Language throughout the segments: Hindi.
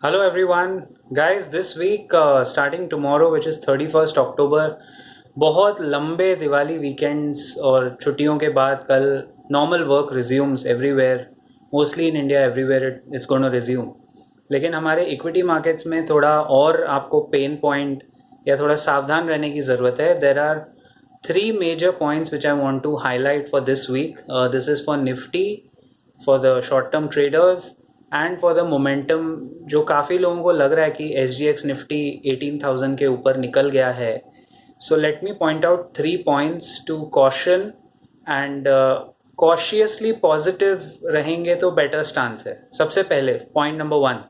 Hello everyone, guys. This week, starting tomorrow, which is 31st October, बहुत लंबे दिवाली वीकेंड्स और छुट्टियों के बाद कल normal work resumes everywhere, mostly in India everywhere it's gonna resume. लेकिन हमारे इक्विटी मार्केट्स में थोड़ा और आपको पेन पॉइंट या थोड़ा सावधान रहने की ज़रूरत है. There are three major points which I want to highlight for this week. This is for Nifty, for the short term traders, and for the momentum. जो काफ़ी लोगों को लग रहा है कि एस जी एक्स निफ्टी 18,000 के ऊपर निकल गया है. So let me point out three points to caution and cautiously positive रहेंगे तो बेटर स्टांस है. सबसे पहले पॉइंट नंबर वन,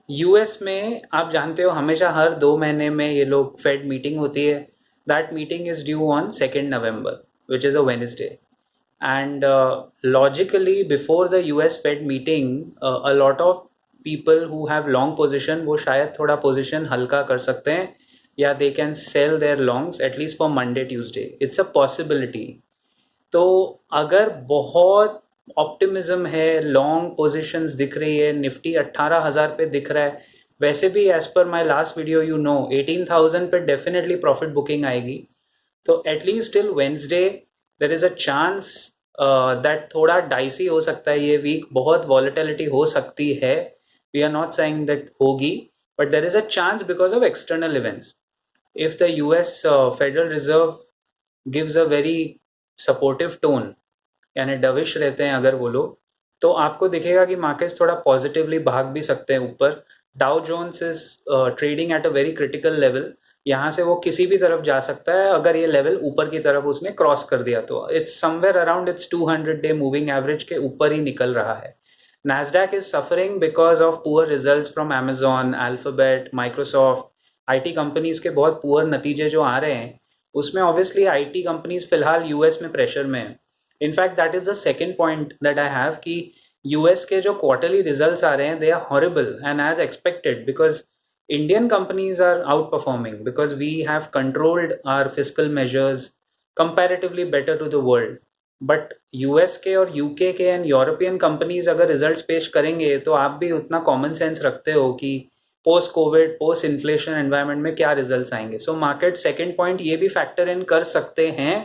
यूएस में आप जानते हो हमेशा हर 2 महीने में ये लोग फेड मीटिंग होती है. That meeting is due on 2 November, which is a Wednesday. And logically, before the US Fed meeting, a lot of people who have long position वो शायद थोड़ा position हल्का कर सकते हैं या they can sell their longs at least for Monday Tuesday. It's a possibility. तो अगर बहुत ऑप्टिमिज्म है, लॉन्ग पोजीशंस दिख रही है, निफ्टी 18,000 पे दिख रहा है, वैसे भी as per my last video 18,000 पे डेफिनेटली प्रॉफिट बुकिंग आएगी. तो at least till Wednesday there is a chance that थोड़ा डाइसी हो सकता है ये वीक, बहुत वॉलेटिलिटी हो सकती है. We are not saying that होगी, but there is a chance because of external events. If the US Federal Reserve gives a very supportive tone, यानी डविश रहते हैं अगर वो लोग, तो आपको दिखेगा कि मार्केट्स थोड़ा पॉजिटिवली भाग भी सकते हैं ऊपर. Dow Jones is trading at a very critical level. यहाँ से वो किसी भी तरफ जा सकता है अगर ये लेवल ऊपर की तरफ उसने क्रॉस कर दिया तो. It's somewhere around its 200 day moving average के ऊपर ही निकल रहा है. Nasdaq is suffering because of poor results from Amazon, Alphabet, Microsoft. IT companies के बहुत पुअर नतीजे जो आ रहे हैं उसमें ऑब्वियसली आईटी कंपनीज फिलहाल यूएस में प्रेशर में है. In fact that is the second point that I have कि यूएस के जो क्वार्टरली रिजल्ट्स आ रहे हैं they are horrible and as expected because Indian companies are outperforming because we have controlled our fiscal measures comparatively better to the world. But US के और यूके के एंड यूरोपियन कंपनीज अगर रिजल्ट्स पेश करेंगे तो आप भी उतना कॉमन सेंस रखते हो कि post Covid post inflation environment में क्या रिजल्ट्स आएंगे. सो मार्केट सेकेंड पॉइंट ये भी फैक्टर इन कर सकते हैं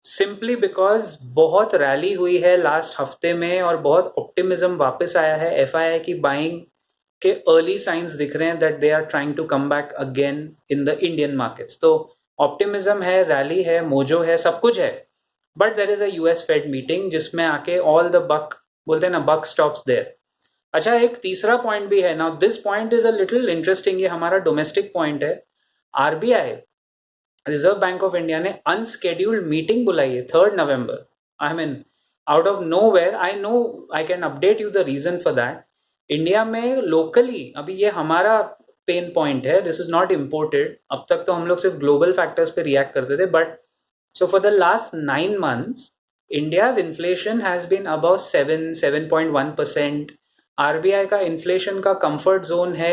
सिंपली बिकॉज बहुत रैली हुई है लास्ट हफ्ते में और बहुत ऑप्टिमिज्म वापस आया है. एफआईआई की बाइंग के अर्ली साइंस दिख रहे हैं that they are trying to come back again in the Indian markets. तो ऑप्टिमिज्म है, रैली है, मोजो है, सब कुछ है. But there is a US Fed meeting जिसमें आके ऑल द बक बोलते हैं ना, बक स्टॉप्स देयर. अच्छा, एक तीसरा पॉइंट भी है. Now this point is a little interesting. ये हमारा डोमेस्टिक पॉइंट है. RBI, Reserve Bank of India ने अनस्केड्यूल्ड मीटिंग बुलाई है 3 November. I mean out of no where. I know I can update you the reason for that. India में लोकली अभी ये हमारा पेन पॉइंट है. This is not imported. अब तक तो हम लोग सिर्फ ग्लोबल फैक्टर्स पे रिएक्ट करते थे. But so for the last 9 months, India's inflation has been above 7.1%. RBI का इन्फ्लेशन का कंफर्ट जोन है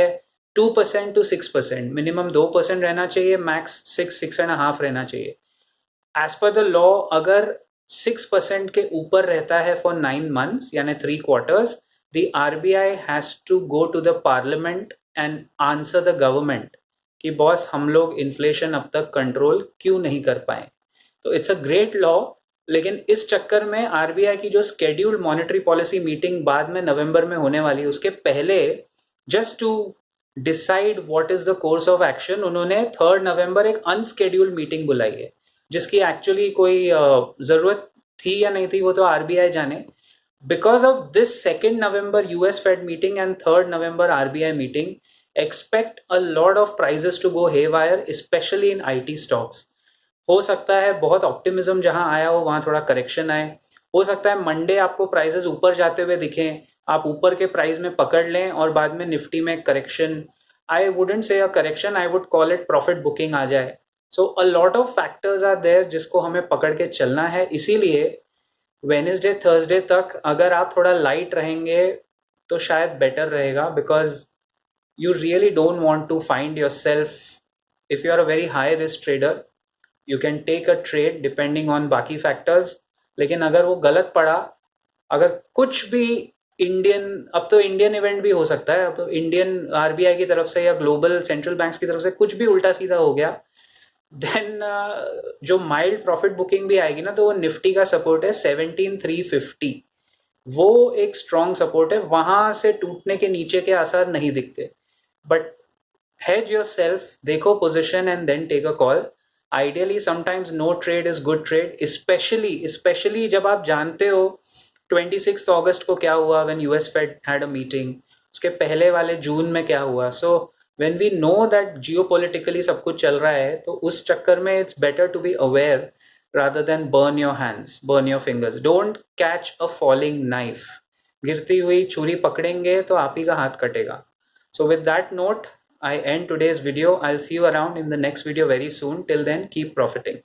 2% to 6%. मिनिमम 2% रहना चाहिए, मैक्स 6.5 रहना चाहिए. एज पर द लॉ अगर 6% के ऊपर रहता है फॉर 9 months यानी 3 quarters, the RBI has to go to the parliament and answer the government कि बॉस हम लोग इन्फ्लेशन अब तक कंट्रोल क्यों नहीं कर पाए. तो इट्स अ ग्रेट लॉ. लेकिन इस चक्कर में आरबीआई की जो स्केड्यूल्ड मॉनेटरी पॉलिसी मीटिंग बाद में नवंबर में होने वाली है उसके पहले just to decide what is the course of action उन्होंने 3 November एक अनस्केड्यूल्ड मीटिंग बुलाई है जिसकी एक्चुअली कोई ज़रूरत थी या नहीं थी वो तो आरबीआई जाने. Because of this 2 November US Fed meeting and 3 November RBI meeting, expect a lot of prices to go haywire, especially in IT stocks. हो सकता है बहुत ऑप्टिमिज्म जहां आया हो वहां थोड़ा करेक्शन आए. हो सकता है मंडे आपको प्राइसेस ऊपर जाते हुए दिखें, आप ऊपर के प्राइस में पकड़ लें और बाद में निफ्टी में correction. I wouldn't say a correction, I would call it profit booking आ जाए. So a lot of factors are there जिसको हमें पकड़ के चलना है. इसीलिए वेडनेसडे थर्सडे तक अगर आप थोड़ा लाइट रहेंगे तो शायद बेटर रहेगा. Because you really don't want to find yourself, if you are a very high risk trader, you can take a trade depending on बाकी factors. लेकिन अगर वो गलत पड़ा, अगर कुछ भी इंडियन, अब तो इंडियन इवेंट भी हो सकता है, अब तो इंडियन आरबीआई की तरफ से या ग्लोबल सेंट्रल बैंक्स की तरफ से कुछ भी उल्टा सीधा हो गया, देन जो माइल्ड प्रॉफिट बुकिंग भी आएगी ना, तो वो निफ्टी का सपोर्ट है 17,350, वो एक स्ट्रॉन्ग सपोर्ट है, वहां से टूटने के नीचे के आसार नहीं दिखते. बट hedge yourself, देखो position and then take a call. Ideally sometimes no trade is good trade, specially जब आप जानते हो 26 अगस्त को क्या हुआ when US Fed had a meeting, उसके पहले वाले जून में क्या हुआ. So when we know that geopolitically सब कुछ चल रहा है, तो उस चक्कर में it's better to be aware rather than burn your hands, burn your fingers. Don't catch a falling knife. गिरती हुई छुरी पकड़ेंगे तो आप ही का हाथ कटेगा. So with that note, I end today's video. I'll see you around in the next video very soon. Till then, keep profiting.